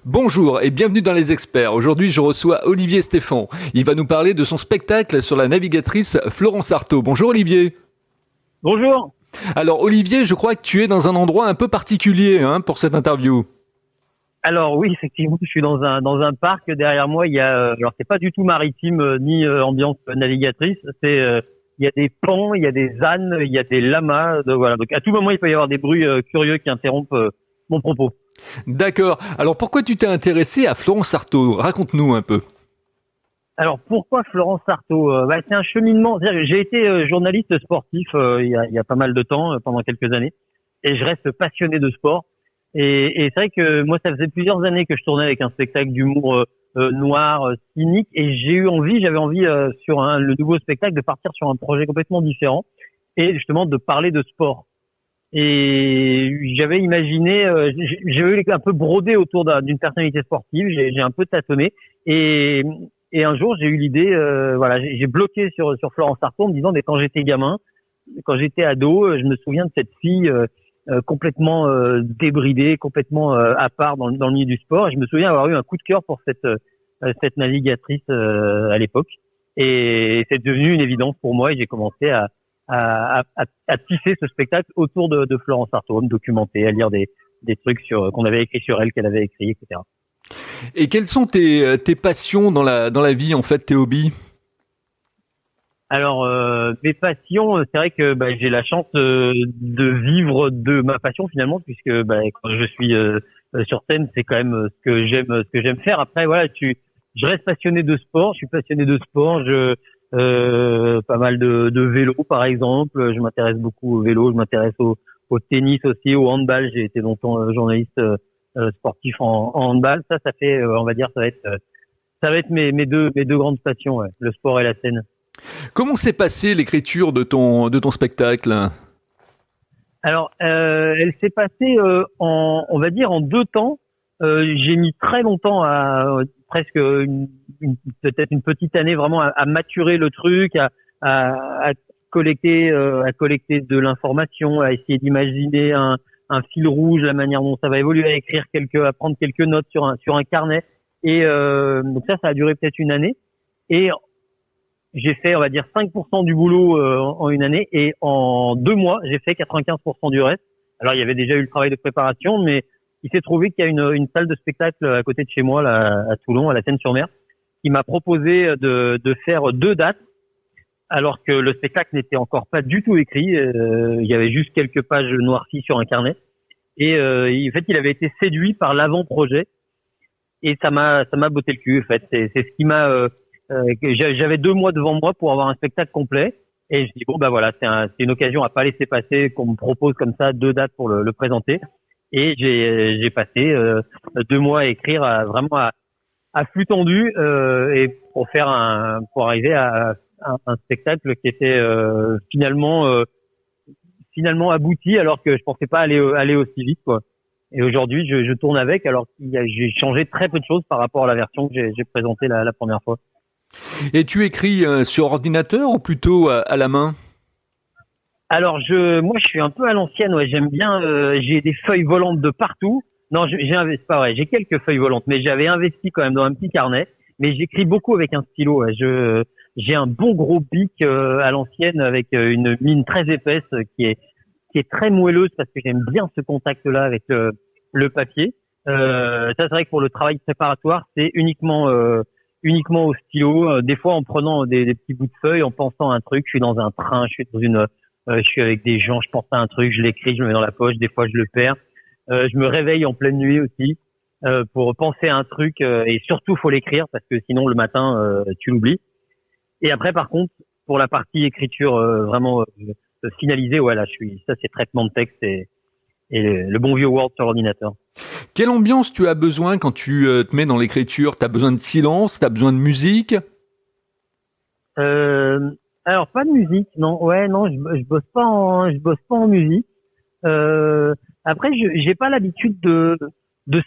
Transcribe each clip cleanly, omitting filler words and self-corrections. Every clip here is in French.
Bonjour et bienvenue dans Les Experts. Aujourd'hui, je reçois Olivier Stéphan. Il va nous parler de son spectacle sur la navigatrice Florence Artaud. Bonjour Olivier. Bonjour. Alors Olivier, je crois que tu es dans un endroit un peu particulier pour cette interview. Alors oui, effectivement, je suis dans un parc. Derrière moi, il y a alors c'est pas du tout maritime ni ambiance navigatrice. Il y a des pans, il y a des ânes, il y a des lamas. Voilà. Donc à tout moment, il peut y avoir des bruits curieux qui interrompent mon propos. D'accord. Alors pourquoi tu t'es intéressé à Florence Artaud? Raconte-nous un peu. Alors pourquoi Florence Artaud? C'est un cheminement. C'est-à-dire, j'ai été journaliste sportif il y a pas mal de temps, pendant quelques années, et je reste passionné de sport. Et c'est vrai que moi, ça faisait plusieurs années que je tournais avec un spectacle d'humour noir, cynique, et j'avais envie sur le nouveau spectacle de partir sur un projet complètement différent et justement de parler de sport. Et j'avais imaginé, j'avais un peu brodé autour d'une personnalité sportive, j'ai un peu tâtonné, et un jour j'ai eu l'idée, j'ai bloqué sur Florence Artaud en me disant, mais quand j'étais gamin, quand j'étais ado, je me souviens de cette fille complètement débridée, complètement à part dans le milieu du sport. Et je me souviens avoir eu un coup de cœur pour cette navigatrice à l'époque. Et c'est devenu une évidence pour moi. Et j'ai commencé à tisser ce spectacle autour de Florence Artaud, à me documenter, à lire des trucs qu'on avait écrit sur elle, qu'elle avait écrit, etc. Et quelles sont tes passions dans la vie, en fait, tes hobbies? Alors, mes passions, c'est vrai que j'ai la chance de vivre de ma passion finalement, puisque quand je suis sur scène, c'est quand même ce que j'aime faire. Après, voilà, je reste passionné de sport. Je suis passionné de sport. Pas mal de vélo, par exemple. Je m'intéresse beaucoup au vélo. Je m'intéresse au tennis aussi, au handball. J'ai été longtemps journaliste sportif en handball. Ça fait, on va dire, ça va être mes deux grandes passions, ouais, le sport et la scène. Comment s'est passée l'écriture de ton spectacle? Alors, elle s'est passée on va dire en deux temps. J'ai mis très longtemps presque peut-être une petite année vraiment à maturer le truc, à collecter de l'information, à essayer d'imaginer un fil rouge, la manière dont ça va évoluer, à prendre quelques notes sur un carnet. Et donc ça a duré peut-être une année. Et j'ai fait, on va dire, 5% du boulot en une année, et en 2 mois, j'ai fait 95% du reste. Alors, il y avait déjà eu le travail de préparation, mais il s'est trouvé qu'il y a une salle de spectacle à côté de chez moi, là, à Toulon, à la Seine-sur-Mer, qui m'a proposé de faire 2 dates, alors que le spectacle n'était encore pas du tout écrit. Il y avait juste quelques pages noircies sur un carnet. Et en fait, il avait été séduit par l'avant-projet, et ça m'a botté le cul. En fait, c'est ce qui m'a j'avais 2 mois devant moi pour avoir un spectacle complet, et je dis bon voilà, c'est une occasion à pas laisser passer, qu'on me propose comme ça 2 dates pour le présenter. Et j'ai passé 2 mois à écrire vraiment à flux tendu, et pour arriver à un spectacle qui était finalement abouti, alors que je pensais pas aller aussi vite, quoi. Et aujourd'hui, je tourne avec, alors j'ai changé très peu de choses par rapport à la version que j'ai présentée la première fois. Et tu écris sur ordinateur ou plutôt à la main? Alors moi je suis un peu à l'ancienne, ouais. J'aime bien. J'ai des feuilles volantes de partout. Non, c'est pas vrai. J'ai quelques feuilles volantes, mais j'avais investi quand même dans un petit carnet. Mais j'écris beaucoup avec un stylo, ouais. J'ai un bon gros bic à l'ancienne, avec une mine très épaisse qui est très moelleuse, parce que j'aime bien ce contact-là avec le papier. Ça, c'est vrai que pour le travail préparatoire, c'est uniquement au stylo. Des fois, en prenant des petits bouts de feuilles, en pensant à un truc. Je suis dans un train, je suis avec des gens, je pense à un truc, je l'écris, je me mets dans la poche. Des fois, je le perds. Je me réveille en pleine nuit aussi pour penser à un truc. Et surtout, faut l'écrire, parce que sinon, le matin, tu l'oublies. Et après, par contre, pour la partie écriture vraiment finalisée, ouais, là, ça, c'est traitement de texte et le bon vieux Word sur l'ordinateur. Quelle ambiance tu as besoin quand tu te mets dans l'écriture? T'as besoin de silence? T'as besoin de musique? Alors pas de musique, non. Ouais, non, je bosse pas en musique. Après, j'ai pas l'habitude de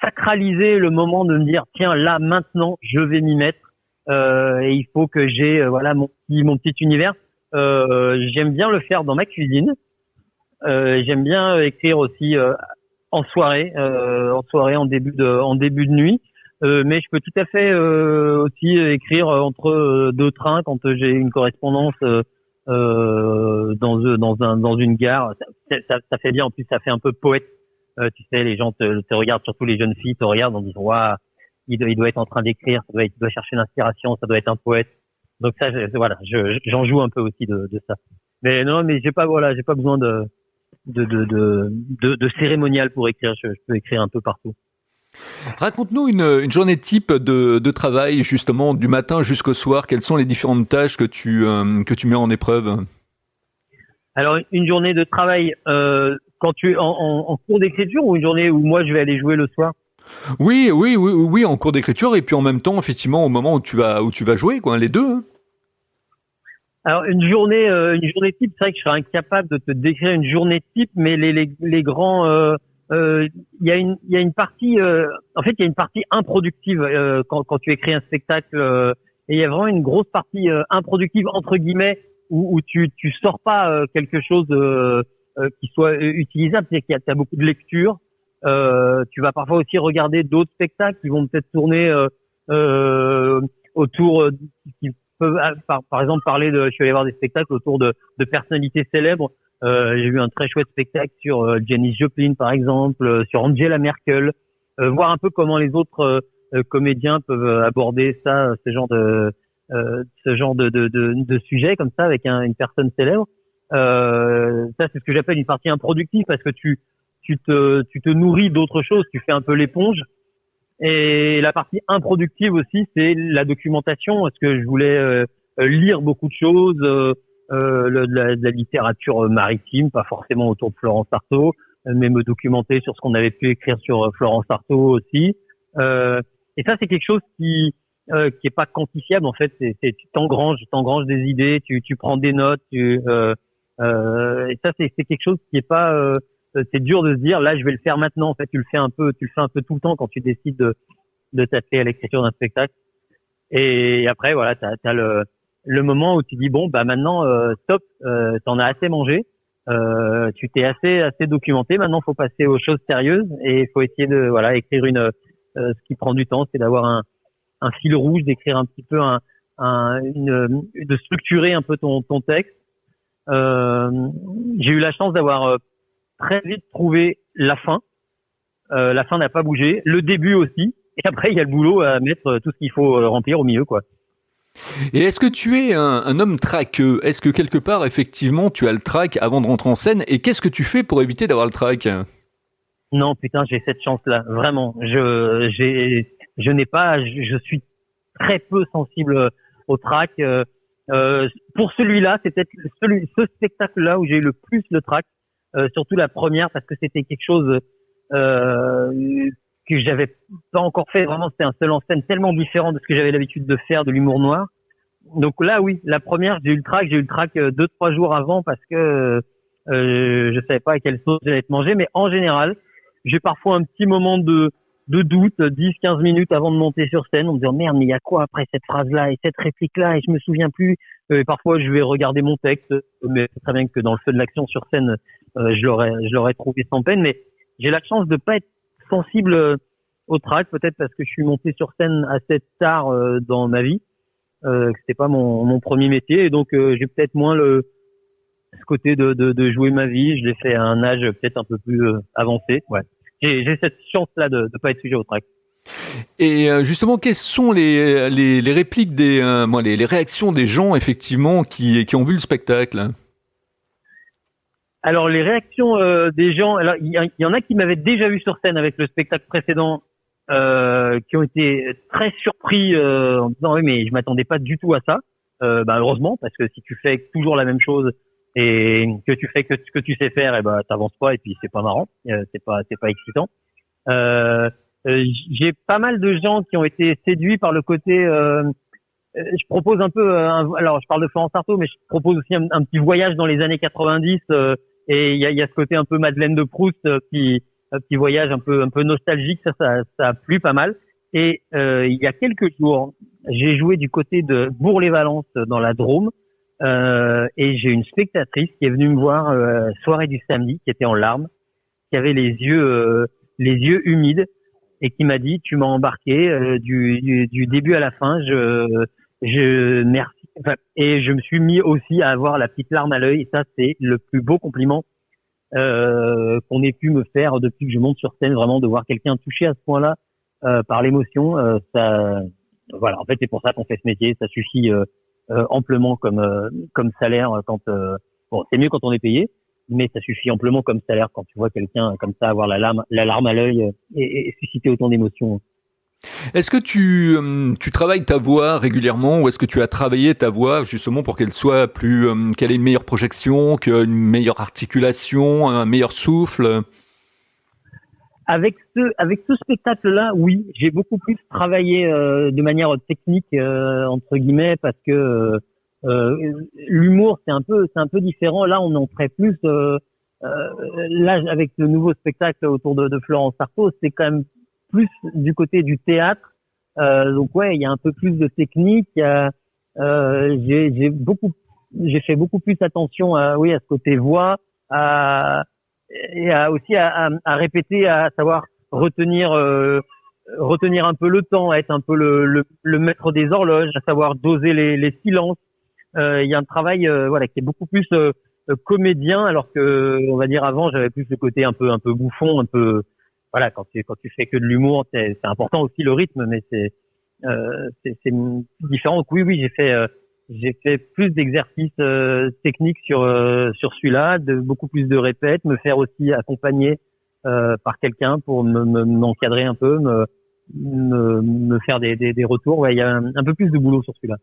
sacraliser le moment, de me dire tiens, là maintenant je vais m'y mettre, et il faut que j'ai voilà mon petit univers. J'aime bien le faire dans ma cuisine. J'aime bien écrire aussi en soirée, en début de nuit. Mais je peux tout à fait aussi écrire entre deux trains quand j'ai une correspondance dans une gare. Ça fait bien. En plus, ça fait un peu poète. Tu sais, les gens te regardent, surtout les jeunes filles te regardent en disant waouh, il doit être en train d'écrire, il doit chercher l'inspiration, ça doit être un poète. Donc ça, j'en joue un peu aussi de ça. Mais non, mais j'ai pas besoin de cérémonial pour écrire. Je peux écrire un peu partout. Raconte-nous une journée type de travail, justement, du matin jusqu'au soir. Quelles sont les différentes tâches que tu mets en épreuve? Alors, une journée de travail, quand tu es en cours d'écriture ou une journée où moi je vais aller jouer le soir? Oui, en cours d'écriture et puis en même temps, effectivement, au moment où tu vas jouer, quoi, les deux, hein. Alors, une journée type, c'est vrai que je serais incapable de te décrire une journée type, mais les grands, il y a une partie, en fait, il y a une partie improductive quand tu écris un spectacle, et il y a vraiment une grosse partie improductive entre guillemets où tu sors pas quelque chose qui soit utilisable, c'est qu'il y a t'as beaucoup de lecture. Tu vas parfois aussi regarder d'autres spectacles qui vont peut-être tourner autour qui peuvent par exemple parler je suis allé voir des spectacles autour de personnalités célèbres. J'ai vu un très chouette spectacle sur Janis Joplin par exemple, sur Angela Merkel, voir un peu comment les autres comédiens peuvent aborder ce genre de sujet comme ça avec une personne célèbre. Ça c'est ce que j'appelle une partie improductive parce que tu te nourris d'autres choses, tu fais un peu l'éponge. Et la partie improductive aussi, c'est la documentation, parce que je voulais lire beaucoup de choses, de la littérature maritime, pas forcément autour de Florence Artaud, mais me documenter sur ce qu'on avait pu écrire sur Florence Artaud aussi. Et ça, c'est quelque chose qui est pas quantifiable en fait. Tu t'engranges des idées, tu prends des notes, et ça c'est quelque chose qui est pas c'est dur de se dire là je vais le faire maintenant. En fait, tu le fais un peu tout le temps quand tu décides de t'atteler à l'écriture d'un spectacle. Et après voilà, t'as le moment où tu dis bon bah maintenant stop, t'en as assez mangé, tu t'es assez documenté. Maintenant, faut passer aux choses sérieuses et il faut essayer de écrire ce qui prend du temps, c'est d'avoir un fil rouge, d'écrire un petit peu de structurer un peu ton texte. J'ai eu la chance d'avoir très vite trouvé la fin. La fin n'a pas bougé. Le début aussi. Et après, il y a le boulot à mettre tout ce qu'il faut remplir au milieu, quoi. Et est-ce que tu es un homme traqueux? Est-ce que quelque part, effectivement, tu as le trac avant de rentrer en scène? Et qu'est-ce que tu fais pour éviter d'avoir le trac? Non, putain, j'ai cette chance-là. Vraiment. Je n'ai pas, je suis très peu sensible au trac. Pour celui-là, c'est peut-être ce spectacle-là où j'ai eu le plus le trac. Surtout la première parce que c'était quelque chose que j'avais pas encore fait. Vraiment, c'était un seul en scène tellement différent de ce que j'avais l'habitude de faire, de l'humour noir. Donc là, oui, la première, j'ai eu le trac 2-3 jours avant parce que je savais pas à quelle sauce j'allais être mangé. Mais en général, j'ai parfois un petit moment de doute, 10-15 minutes avant de monter sur scène, en me disant merde, mais il y a quoi après cette phrase-là et cette réplique-là et je me souviens plus. Parfois, je vais regarder mon texte, mais c'est très bien que dans le feu de l'action sur scène, je l'aurais trouvé sans peine. Mais j'ai la chance de pas être sensible au trac, peut-être parce que je suis monté sur scène assez tard dans ma vie, que c'était pas mon premier métier, et donc j'ai peut-être moins ce côté de jouer ma vie. Je l'ai fait à un âge peut-être un peu plus avancé. Ouais. J'ai cette chance-là de pas être sujet au trac. Et justement, quelles sont les répliques les réactions des gens effectivement qui ont vu le spectacle? Alors les réactions des gens, alors il y en a qui m'avaient déjà vu sur scène avec le spectacle précédent, qui ont été très surpris en disant oui mais je m'attendais pas du tout à ça. Heureusement, parce que si tu fais toujours la même chose et que tu fais que ce que tu sais faire, et t'avances pas et puis c'est pas marrant, c'est pas excitant. J'ai pas mal de gens qui ont été séduits par le côté. Je propose un peu. Alors, je parle de Florence Artaud, mais je propose aussi un petit voyage dans les années 90. Et il y a ce côté un peu Madeleine de Proust, petit voyage un peu nostalgique. Ça a plu pas mal. Et il y a quelques jours, j'ai joué du côté de Bourg-les-Valences dans la Drôme. Et j'ai une spectatrice qui est venue me voir soirée du samedi, qui était en larmes qui avait les yeux humides et qui m'a dit tu m'as embarqué du début à la fin. Merci. Enfin, et je me suis mis aussi à avoir la petite larme à l'œil. Et ça, c'est le plus beau compliment qu'on ait pu me faire depuis que je monte sur scène. Vraiment, de voir quelqu'un touché à ce point-là par l'émotion, ça. Voilà. En fait, c'est pour ça qu'on fait ce métier. Ça suffit amplement comme salaire quand. Bon, c'est mieux quand on est payé, mais ça suffit amplement comme salaire quand tu vois quelqu'un comme ça avoir la larme à l'œil et susciter autant d'émotions. Est-ce que tu travailles ta voix régulièrement ou est-ce que tu as travaillé ta voix justement pour qu'elle soit qu'elle ait une meilleure projection, qu'une meilleure articulation, un meilleur souffle? Avec ce spectacle-là, oui, j'ai beaucoup plus travaillé de manière technique entre guillemets parce que l'humour c'est un peu différent. Là, on en ferait plus. Là, avec le nouveau spectacle autour de Florence Artaud, c'est quand même plus du côté du théâtre. Donc ouais, il y a un peu plus de technique. J'ai fait beaucoup plus attention à ce côté voix, et aussi à répéter, à savoir retenir un peu le temps, à être un peu le maître des horloges, à savoir doser les silences. Il y a un travail qui est beaucoup plus comédien, alors que on va dire avant j'avais plus le côté un peu bouffon, un peu voilà, quand tu fais que de l'humour, c'est important aussi le rythme, mais c'est différent. Donc oui, j'ai fait plus d'exercices techniques sur celui-là, beaucoup plus de répètes, me faire aussi accompagner par quelqu'un pour m'encadrer un peu, me faire des retours. Ouais, il y a un peu plus de boulot sur celui-là.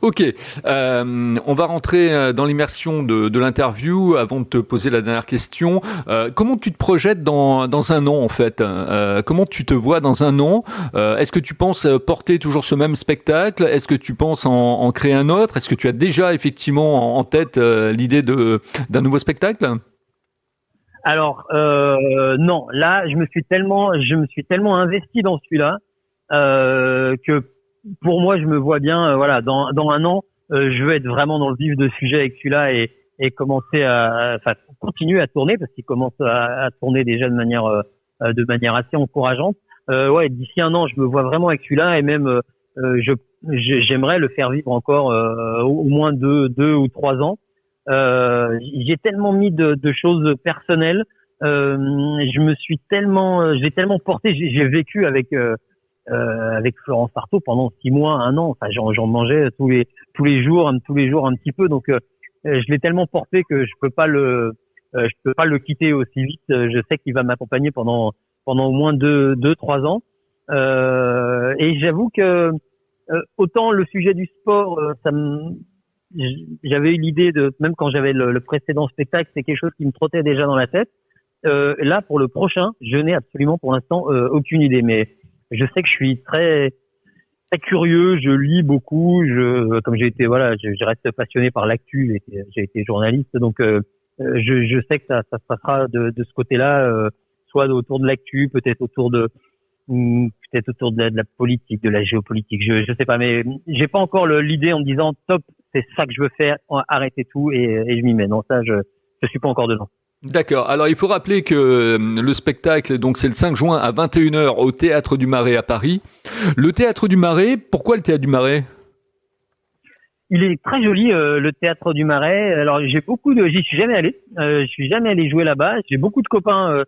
Ok, on va rentrer dans l'immersion de l'interview avant de te poser la dernière question. Comment tu te projettes dans un an en fait? Comment tu te vois dans un an? Est-ce que tu penses porter toujours ce même spectacle? Est-ce que tu penses en créer un autre? Est-ce que tu as déjà effectivement en tête l'idée d'un nouveau spectacle? Alors non, là je me suis tellement investi dans celui-là que pour moi, je me vois bien, dans un an, je veux être vraiment dans le vif de sujet avec celui-là et commencer continuer à tourner parce qu'il commence à tourner déjà de manière assez encourageante. D'ici un an, je me vois vraiment avec celui-là et même, j'aimerais le faire vivre encore au moins deux ou 3 ans. J'ai tellement mis de choses personnelles. Je l'ai tellement porté. J'ai vécu avec Florence Artaud pendant 6 mois, 1 an. Enfin, j'en mangeais tous les jours un petit peu. Donc, je l'ai tellement porté que je peux pas le quitter aussi vite. Je sais qu'il va m'accompagner pendant au moins 3 ans. Et j'avoue que autant le sujet du sport, j'avais eu l'idée même quand j'avais le précédent spectacle, c'est quelque chose qui me trottait déjà dans la tête. Là, pour le prochain, je n'ai absolument pour l'instant aucune idée, mais je sais que je suis très très curieux, je lis beaucoup, comme j'ai été je reste passionné par l'actu, j'ai été journaliste, donc je sais que ça se passera de ce côté-là, soit autour de l'actu, peut-être autour de la politique, de la géopolitique, je sais pas, mais j'ai pas encore l'idée en me disant top, c'est ça que je veux faire, arrêtez tout et je m'y mets. Non, ça je suis pas encore dedans. D'accord. Alors, il faut rappeler que le spectacle, donc, c'est le 5 juin à 21h au Théâtre du Marais à Paris. Le Théâtre du Marais, pourquoi le Théâtre du Marais? Il est très joli, le Théâtre du Marais. Alors, j'y suis jamais allé. Je suis jamais allé jouer là-bas. J'ai beaucoup de copains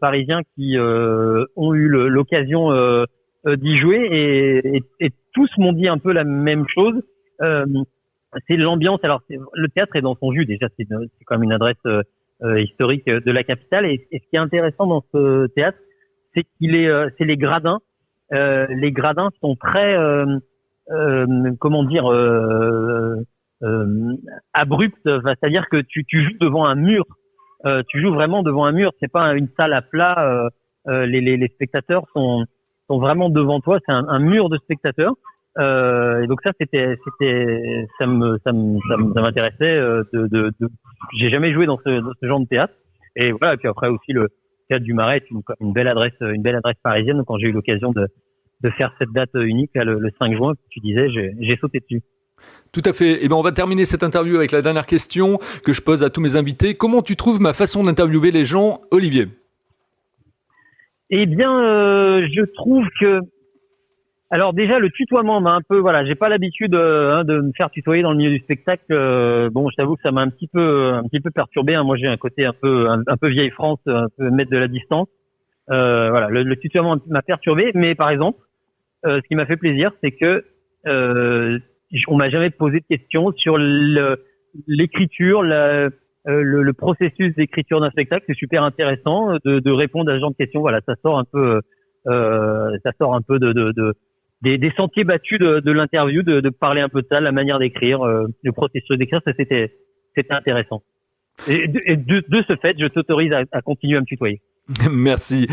parisiens qui ont eu l'occasion d'y jouer et tous m'ont dit un peu la même chose. C'est l'ambiance. Alors, le théâtre est dans son jus. Déjà, c'est quand même une adresse historique de la capitale. Et ce qui est intéressant dans ce théâtre, c'est c'est les gradins. Les gradins sont très, abrupts. C'est-à-dire que tu joues devant un mur. Tu joues vraiment devant un mur. C'est pas une salle à plat. Les spectateurs sont vraiment devant toi. C'est un mur de spectateurs. Et donc ça ça m'intéressait j'ai jamais joué dans ce genre de théâtre et voilà. Et puis après aussi le Théâtre du Marais est une belle adresse parisienne. Donc quand j'ai eu l'occasion de faire cette date unique là, le 5 juin, tu disais, j'ai sauté dessus. Tout à fait. Eh bien, on va terminer cette interview avec la dernière question que je pose à tous mes invités. Comment tu trouves ma façon d'interviewer les gens, Olivier? Eh bien, je trouve que, alors déjà le tutoiement m'a un peu, voilà, j'ai pas l'habitude de me faire tutoyer dans le milieu du spectacle. Bon, je t'avoue que ça m'a un petit peu perturbé. Moi, j'ai un côté un peu vieille France, un peu mettre de la distance. Voilà, le tutoiement m'a perturbé. Mais par exemple, ce qui m'a fait plaisir, c'est que on m'a jamais posé de questions sur l'écriture, le processus d'écriture d'un spectacle. C'est super intéressant de répondre à ce genre de questions. Voilà, ça sort un peu des sentiers battus de l'interview, de parler un peu de ça, la manière d'écrire, le processus d'écrire. Ça, c'était intéressant. Et de ce fait, je t'autorise à continuer à me tutoyer. Merci.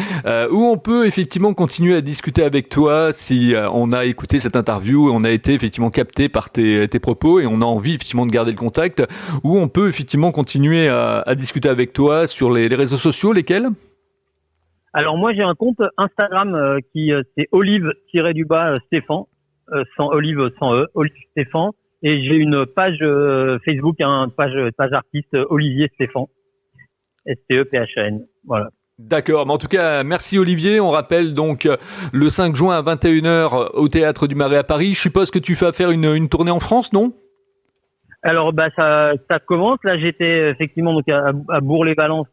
Où on peut effectivement continuer à discuter avec toi si on a écouté cette interview et on a été effectivement capté par tes propos et on a envie effectivement de garder le contact, où on peut effectivement continuer à discuter avec toi sur les réseaux sociaux, lesquels? Alors moi j'ai un compte Instagram qui c'est Olive-Stéphane, sans Olive sans E, Olive Stéphane, et j'ai une page Facebook, page artiste Olivier Stéphane, STEPHAN. Voilà. D'accord, mais en tout cas, merci Olivier. On rappelle donc le 5 juin à 21h au Théâtre du Marais à Paris. Je suppose que tu vas faire une tournée en France, non? Alors ça commence. Là j'étais effectivement donc à Bourg-les-Valences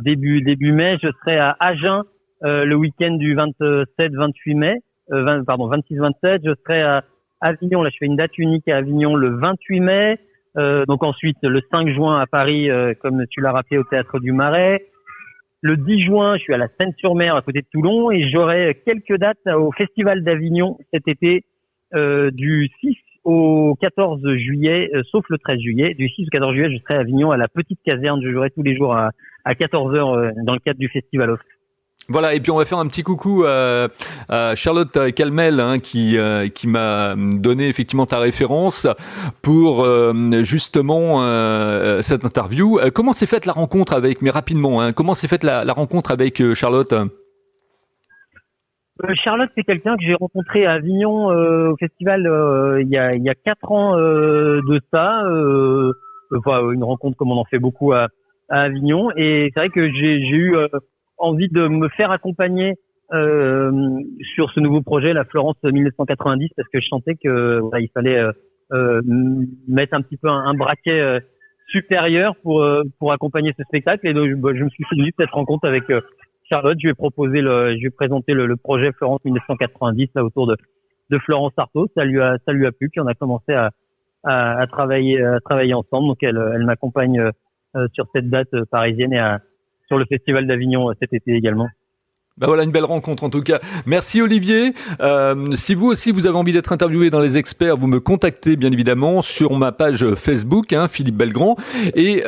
début mai. Je serai à Agen le week-end du 27-28 mai. 26-27. Je serai à Avignon. Là je fais une date unique à Avignon le 28 mai. Donc ensuite le 5 juin à Paris, comme tu l'as rappelé, au Théâtre du Marais. Le 10 juin, je suis à la Seine-sur-Mer, à côté de Toulon, et j'aurai quelques dates au Festival d'Avignon cet été, du 6 au 14 juillet, sauf le 13 juillet. Du 6 au 14 juillet, je serai à Avignon, à la petite caserne. Je jouerai tous les jours à 14h dans le cadre du Festival Off. Voilà, et puis on va faire un petit coucou à Charlotte Calmel, qui m'a donné effectivement ta référence pour justement cette interview. Comment s'est faite la rencontre avec, mais rapidement, comment s'est faite la rencontre avec Charlotte? Charlotte, c'est quelqu'un que j'ai rencontré à Avignon au festival il y a 4 ans de ça. Une rencontre comme on en fait beaucoup à Avignon, et c'est vrai que j'ai eu envie de me faire accompagner sur ce nouveau projet, la Florence 1990, parce que je sentais que il fallait mettre un petit peu un braquet supérieur pour accompagner ce spectacle. Et donc je me suis souvenu de cette rencontre avec Charlotte. Je lui ai présenté le projet Florence 1990 là autour de Florence Artaud. Ça lui a plu, puis on a commencé à travailler ensemble. Donc elle m'accompagne sur cette date parisienne et sur le Festival d'Avignon cet été également. Ben voilà, une belle rencontre en tout cas. Merci Olivier. Si vous aussi vous avez envie d'être interviewé dans les experts, vous me contactez bien évidemment sur ma page Facebook, Philippe Belgrand. Et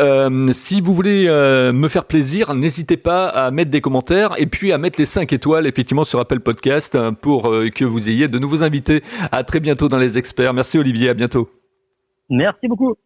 si vous voulez me faire plaisir, n'hésitez pas à mettre des commentaires et puis à mettre les 5 étoiles effectivement sur Apple Podcast pour que vous ayez de nouveaux invités. À très bientôt dans les experts. Merci Olivier, à bientôt. Merci beaucoup.